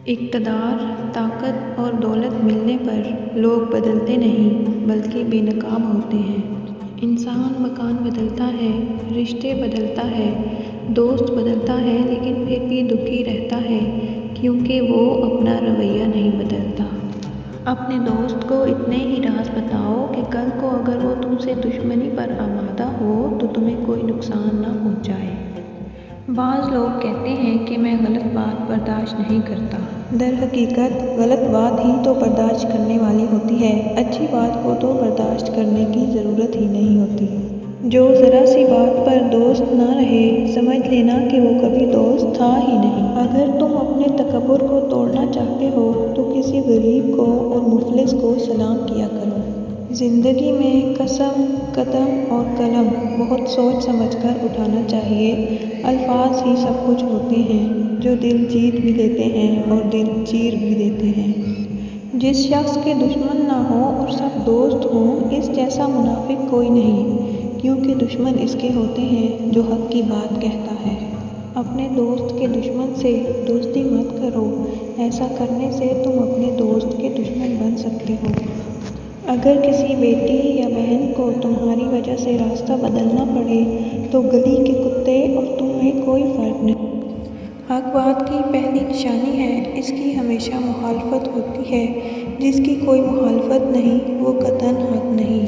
اقتدار، طاقت اور دولت ملنے پر لوگ بدلتے نہیں بلکہ بے نقاب ہوتے ہیں۔ انسان مکان بدلتا ہے، رشتے بدلتا ہے، دوست بدلتا ہے، لیکن پھر بھی دکھی رہتا ہے کیونکہ وہ اپنا رویہ نہیں بدلتا۔ اپنے دوست کو اتنے ہی راز بتاؤ کہ کل کو اگر وہ تم سے دشمنی پر آمادہ ہو تو تمہیں کوئی نقصان نہ پہنچائے۔ بعض لوگ کہتے ہیں کہ میں غلط بات برداشت نہیں کرتا۔ در حقیقت غلط بات ہی تو برداشت کرنے والی ہوتی ہے، اچھی بات کو تو برداشت کرنے کی ضرورت ہی نہیں ہوتی۔ جو ذرا سی بات پر دوست نہ رہے، سمجھ لینا کہ وہ کبھی دوست تھا ہی نہیں۔ اگر تم اپنے تکبر کو توڑنا چاہتے ہو تو کسی غریب کو اور مفلس کو سلام کیا کرو۔ زندگی میں قدم اور قلم بہت سوچ سمجھ کر اٹھانا چاہیے۔ الفاظ ہی سب کچھ ہوتے ہیں جو دل جیت بھی لیتے ہیں اور دل چیر بھی دیتے ہیں۔ جس شخص کے دشمن نہ ہوں اور سب دوست ہوں، اس جیسا منافق کوئی نہیں، کیونکہ دشمن اس کے ہوتے ہیں جو حق کی بات کہتا ہے۔ اپنے دوست کے دشمن سے دوستی مت کرو، ایسا کرنے سے تم اپنے دوست کے دشمن بن سکتے ہو۔ اگر کسی بیٹی یا بہن کو تمہاری وجہ سے راستہ بدلنا پڑے تو گلی کے کتے اور تم میں کوئی فرق نہیں۔ حق بات کی پہلی نشانی ہے، اس کی ہمیشہ مخالفت ہوتی ہے۔ جس کی کوئی مخالفت نہیں وہ قطعاً حق نہیں۔